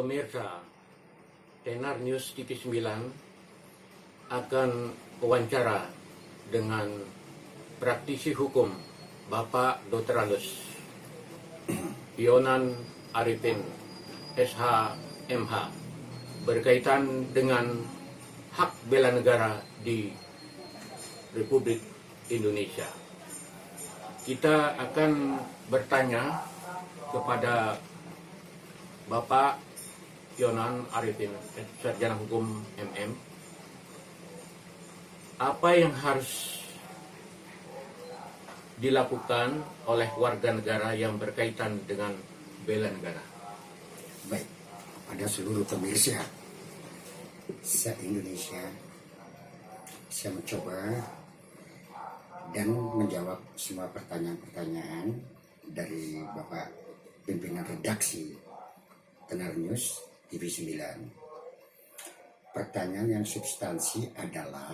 Pemirsa, Tenar News TV 9 akan wawancara dengan praktisi hukum Bapak Dr. Alus Yonan Arifin SH.MH berkaitan dengan hak bela negara di Republik Indonesia. Kita akan bertanya kepada Bapak Yonan Arifin, Sarjana Hukum MM, apa yang harus dilakukan oleh warga negara yang berkaitan dengan bela negara? Baik, pada seluruh pemirsa se-Indonesia, saya mencoba dan menjawab semua pertanyaan-pertanyaan dari Bapak pimpinan redaksi Tenar News TV 9. Pertanyaan yang substansi adalah,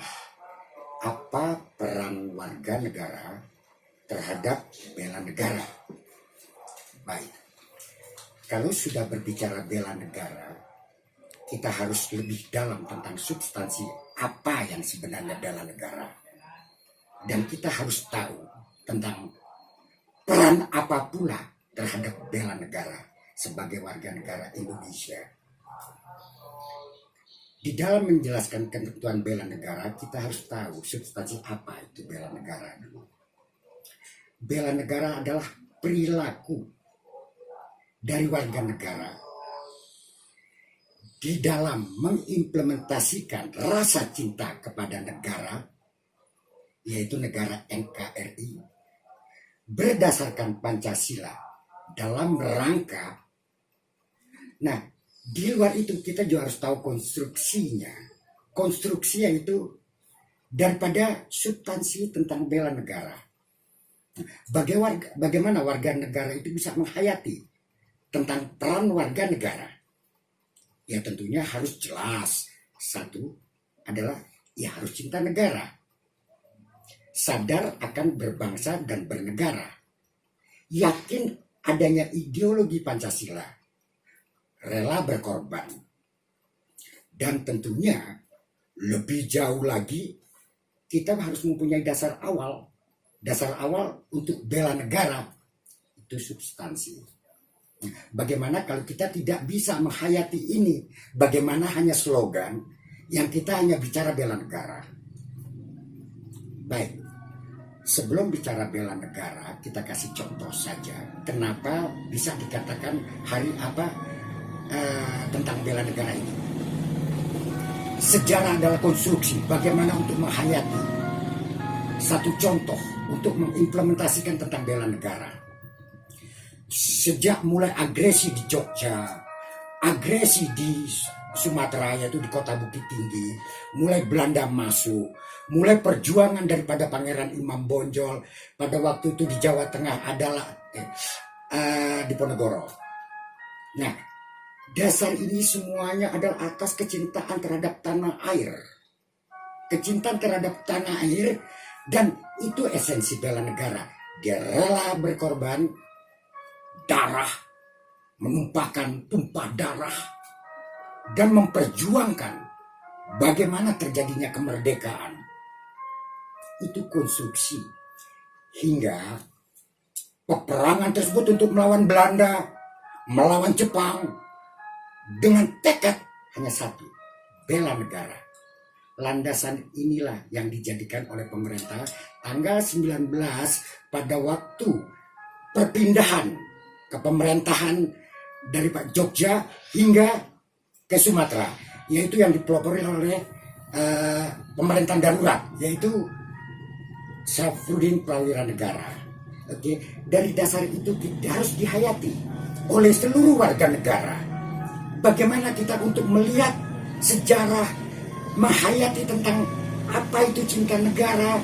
apa peran warga negara terhadap bela negara? Baik, kalau sudah berbicara bela negara, kita harus lebih dalam tentang substansi apa yang sebenarnya bela negara. Dan kita harus tahu tentang peran apa pula terhadap bela negara sebagai warga negara Indonesia. Di dalam menjelaskan ketentuan bela negara, kita harus tahu substansi apa itu bela negara dulu. Bela negara adalah perilaku dari warga negara di dalam mengimplementasikan rasa cinta kepada negara, yaitu negara NKRI, berdasarkan Pancasila dalam rangka. Nah, di luar itu kita juga harus tahu konstruksinya. Konstruksinya itu daripada substansi tentang bela negara. Bagaimana warga negara itu bisa menghayati tentang peran warga negara? Ya tentunya harus jelas. Satu adalah ya harus cinta negara, sadar akan berbangsa dan bernegara, yakin adanya ideologi Pancasila, rela berkorban, dan tentunya lebih jauh lagi kita harus mempunyai dasar awal untuk bela negara, itu substansi. Bagaimana kalau kita tidak bisa menghayati ini? Bagaimana hanya slogan yang kita hanya bicara bela negara? Baik, sebelum bicara bela negara, kita kasih contoh saja. Kenapa bisa dikatakan hari apa tentang bela negara ini? Sejarah adalah konstruksi. Bagaimana untuk menghayati satu contoh untuk mengimplementasikan tentang bela negara? Sejak mulai agresi di Jogja, agresi di Sumatera, yaitu di kota Bukit Tinggi, mulai Belanda masuk, mulai perjuangan daripada Pangeran Imam Bonjol pada waktu itu di Jawa Tengah adalah di Ponorogo. Nah, dasar ini semuanya adalah atas kecintaan terhadap tanah air. Kecintaan terhadap tanah air, dan itu esensi bela negara. Dia rela berkorban, darah, tumpah darah, dan memperjuangkan bagaimana terjadinya kemerdekaan. Itu konstruksi. Hingga peperangan tersebut untuk melawan Belanda, melawan Jepang, dengan tekad hanya satu, bela negara. Landasan inilah yang dijadikan oleh pemerintah tanggal 19 pada waktu perpindahan ke pemerintahan dari Pak Jogja hingga ke Sumatera, yaitu yang dipelopori oleh pemerintahan darurat, yaitu Syafruddin Prawira Negara. Oke, dari dasar itu kita harus dihayati oleh seluruh warga negara. Bagaimana kita untuk melihat sejarah, menghayati tentang apa itu cinta negara,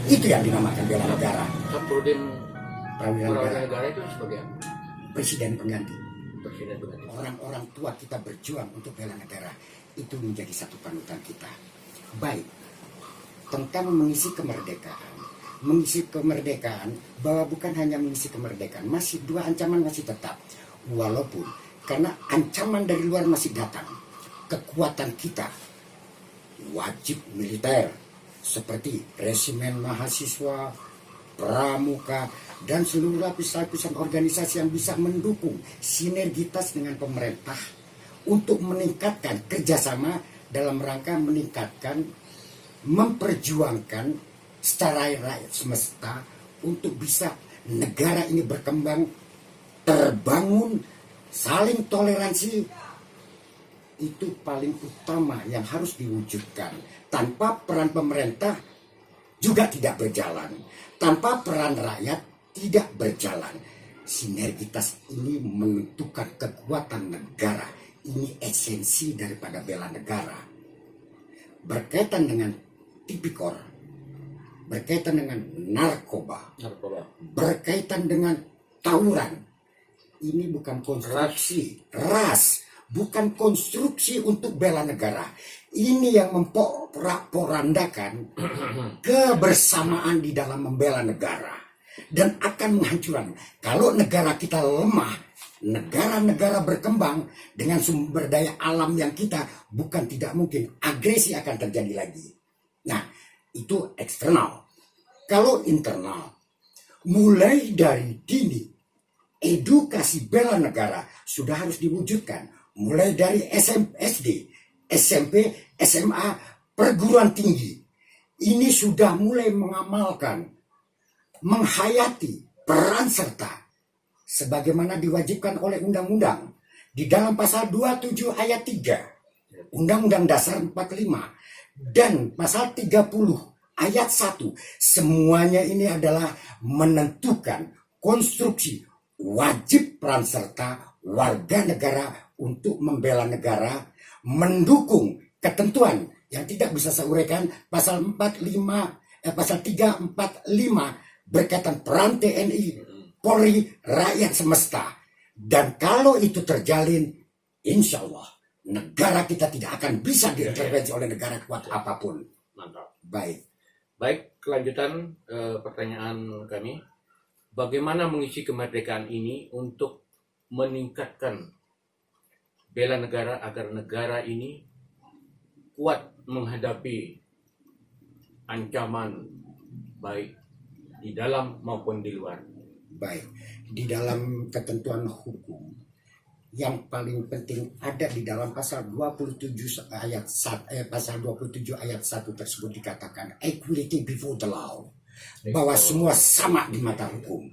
itu yang dinamakan bela negara. Syafruddin Prawira negara itu sebagai presiden pengganti. presiden pengganti. Orang-orang tua kita berjuang untuk bela negara, itu menjadi satu panutan kita. Baik, tentang mengisi kemerdekaan bahwa bukan hanya mengisi kemerdekaan, masih dua ancaman masih tetap. Walaupun Karena ancaman dari luar masih datang. Kekuatan kita, wajib militer, seperti resimen mahasiswa, pramuka, dan seluruh lapisan organisasi yang bisa mendukung sinergitas dengan pemerintah untuk meningkatkan kerjasama dalam rangka meningkatkan, memperjuangkan secara rakyat semesta untuk bisa negara ini berkembang, terbangun, saling toleransi. Itu paling utama yang harus diwujudkan. Tanpa peran pemerintah juga tidak berjalan. Tanpa peran rakyat tidak berjalan. Sinergitas ini menentukan kekuatan negara. Ini esensi daripada bela negara. Berkaitan dengan tipikor, berkaitan dengan narkoba, berkaitan dengan tawuran. Ini bukan konstruksi ras, bukan konstruksi untuk bela negara. Ini yang memporak-porandakan kebersamaan di dalam membela negara dan akan menghancurkan. Kalau negara kita lemah, negara-negara berkembang dengan sumber daya alam yang kita, bukan tidak mungkin agresi akan terjadi lagi. Nah, itu eksternal. Kalau internal, mulai dari dini, edukasi bela negara sudah harus diwujudkan. Mulai dari SD, SMP, SMA, perguruan tinggi. Ini sudah mulai mengamalkan, menghayati peran serta sebagaimana diwajibkan oleh undang-undang di dalam pasal 27 ayat 3 Undang-Undang Dasar 45 dan pasal 30 ayat 1. Semuanya ini adalah menentukan konstruksi wajib peran serta warga negara untuk membela negara, mendukung ketentuan yang tidak bisa saya uraikan pasal 345 berkaitan peran TNI, Polri, rakyat semesta. Dan kalau itu terjalin, insya Allah negara kita tidak akan bisa diintervensi oleh negara kuat apapun. Mantap. Baik, kelanjutan pertanyaan kami. Bagaimana mengisi kemerdekaan ini untuk meningkatkan bela negara agar negara ini kuat menghadapi ancaman baik di dalam maupun di luar. Baik, di dalam ketentuan hukum yang paling penting ada di dalam pasal 27 ayat 1 tersebut dikatakan equality before the law, bahwa semua sama di mata hukum.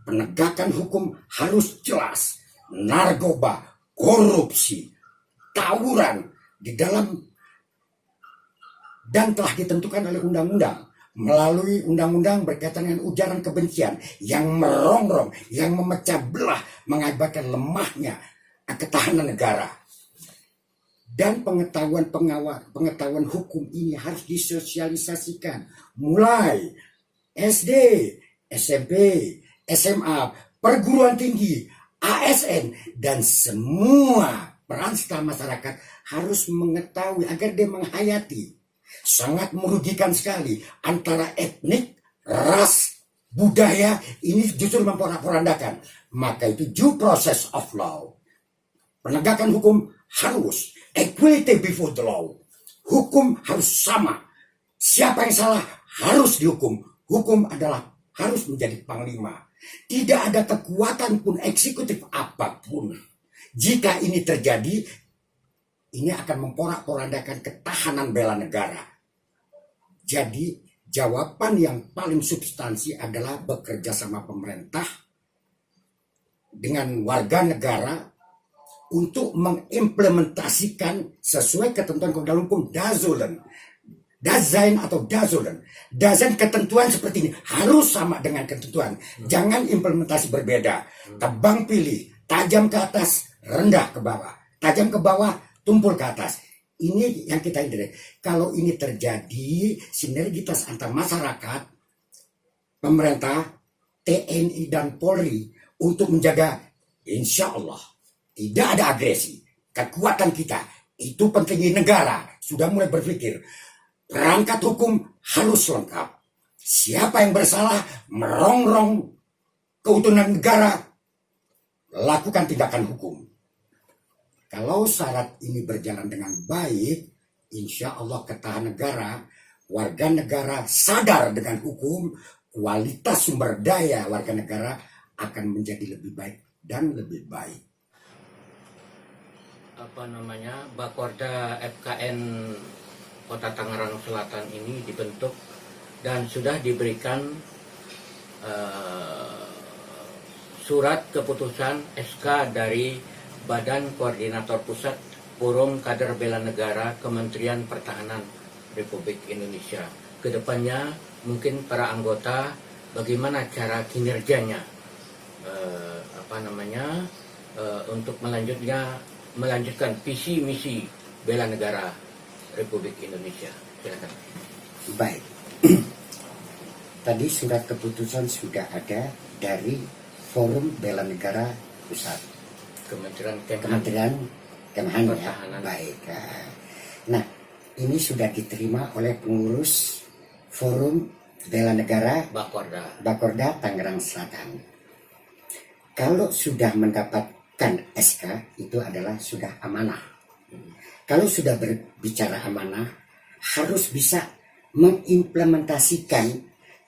Penegakan hukum harus jelas. Narkoba, korupsi, tawuran di dalam dan telah ditentukan oleh undang-undang melalui undang-undang berkaitan dengan ujaran kebencian yang merongrong, yang memecah belah, mengakibatkan lemahnya ketahanan negara. Dan pengetahuan hukum ini harus disosialisasikan mulai SD, SMP, SMA, perguruan tinggi, ASN, dan semua peran serta masyarakat harus mengetahui agar dia menghayati. Sangat merugikan sekali antara etnik, ras, budaya ini justru memporak-porandakan. Maka itu due process of law. Penegakan hukum harus equality before the law. Hukum harus sama. Siapa yang salah harus dihukum. Hukum adalah harus menjadi panglima. Tidak ada kekuatan pun eksekutif apapun. Jika ini terjadi, ini akan memporak-porandakan ketahanan bela negara. Jadi jawaban yang paling substansi adalah bekerja sama pemerintah dengan warga negara untuk mengimplementasikan sesuai ketentuan dalam hukum Dasein atau Dazolen. Dasein ketentuan seperti ini harus sama dengan ketentuan. Jangan implementasi berbeda. Tebang pilih, tajam ke atas, rendah ke bawah. Tajam ke bawah, tumpul ke atas. Ini yang kita hindari. Kalau ini terjadi, sinergitas antar masyarakat, pemerintah, TNI dan Polri untuk menjaga, insya Allah tidak ada agresi. Kekuatan kita itu pentingnya negara sudah mulai berpikir perangkat hukum harus lengkap. Siapa yang bersalah merongrong keutuhan negara, lakukan tindakan hukum. Kalau syarat ini berjalan dengan baik, insya Allah ketahanan negara, warga negara sadar dengan hukum, kualitas sumber daya warga negara akan menjadi lebih baik dan lebih baik. Bakorda FKN Kota Tangerang Selatan ini dibentuk dan sudah diberikan surat keputusan SK dari Badan Koordinator Pusat Forum Kader Bela Negara Kementerian Pertahanan Republik Indonesia. Kedepannya mungkin para anggota bagaimana cara kinerjanya untuk melanjutkan visi misi bela negara Republik Indonesia. Silakan. Baik. Tadi surat keputusan sudah ada dari Forum Bela Negara Pusat. Kementerian Kemhan ya. Baik. Nah, ini sudah diterima oleh pengurus Forum Bela Negara Bakorda Tangerang Selatan. Kalau sudah mendapatkan SK, itu adalah sudah amanah. Kalau sudah berbicara amanah, harus bisa mengimplementasikan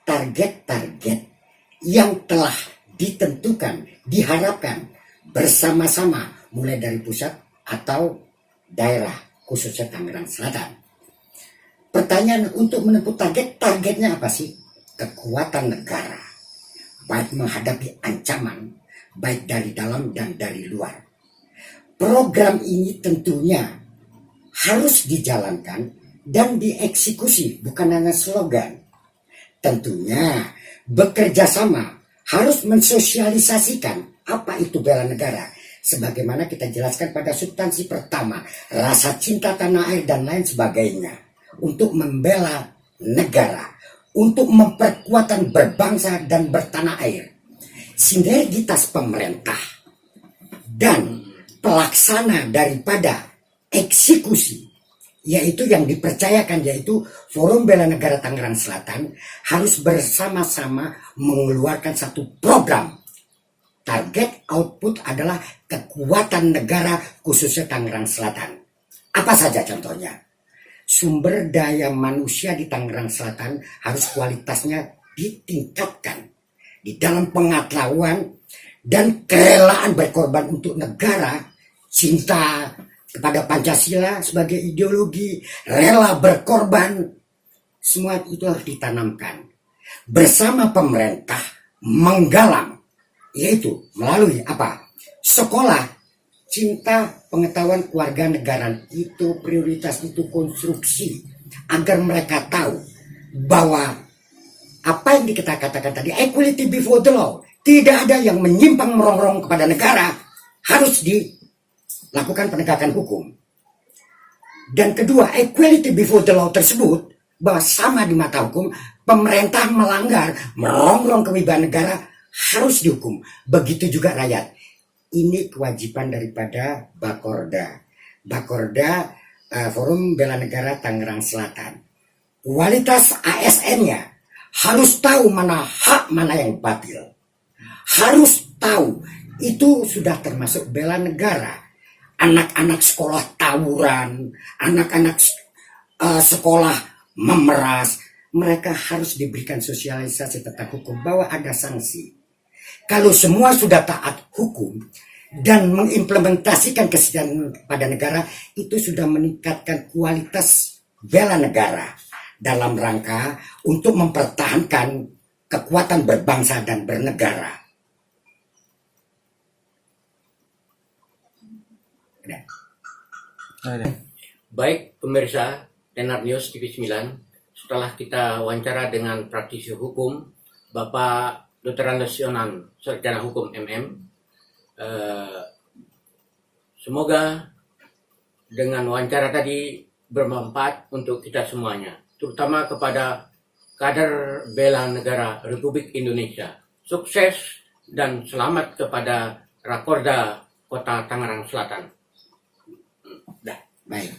target-target yang telah ditentukan, diharapkan bersama-sama mulai dari pusat atau daerah, khususnya Tangerang Selatan. Pertanyaan untuk menempuh targetnya apa sih? Kekuatan negara, baik menghadapi ancaman, baik dari dalam dan dari luar. Program ini tentunya harus dijalankan dan dieksekusi, bukan hanya slogan. Tentunya bekerja sama, harus mensosialisasikan apa itu bela negara. Sebagaimana kita jelaskan pada substansi pertama, rasa cinta tanah air dan lain sebagainya. Untuk membela negara, untuk memperkuat berbangsa dan bertanah air. Sinergitas pemerintah dan pelaksana daripada eksekusi, yaitu yang dipercayakan, yaitu Forum Bela Negara Tangerang Selatan harus bersama-sama mengeluarkan satu program. Target output adalah kekuatan negara khususnya Tangerang Selatan. Apa saja contohnya? Sumber daya manusia di Tangerang Selatan harus kualitasnya ditingkatkan. Di dalam pengetahuan dan kerelaan berkorban untuk negara, cinta kepada Pancasila sebagai ideologi, rela berkorban, semua itu harus ditanamkan. Bersama pemerintah menggalang, yaitu melalui apa? Sekolah, cinta, pengetahuan keluarga negara itu prioritas, itu konstruksi agar mereka tahu bahwa apa yang kita katakan tadi, equality before the law, tidak ada yang menyimpang merongrong kepada negara, harus dilakukan penegakan hukum. Dan kedua, equality before the law tersebut bahwa sama di mata hukum, pemerintah melanggar, merongrong kewibawaan negara harus dihukum. Begitu juga rakyat. Ini kewajiban daripada Bakorda Forum Bela Negara Tangerang Selatan. Kualitas ASN-nya harus tahu mana hak, mana yang batil. Harus tahu itu sudah termasuk bela negara. Anak-anak sekolah tawuran, anak-anak sekolah memeras, mereka harus diberikan sosialisasi tentang hukum bahwa ada sanksi. Kalau semua sudah taat hukum dan mengimplementasikan kesejahteraan pada negara, itu sudah meningkatkan kualitas bela negara dalam rangka untuk mempertahankan kekuatan berbangsa dan bernegara. Baik pemirsa Tenar News TV 9, setelah kita wawancara dengan praktisi hukum Bapak Dr. Andes Yonan, Sarjana Hukum MM, semoga dengan wawancara tadi bermanfaat untuk kita semuanya, terutama kepada kader bela negara Republik Indonesia. Sukses dan selamat kepada Rakorda Kota Tangerang Selatan. Baik.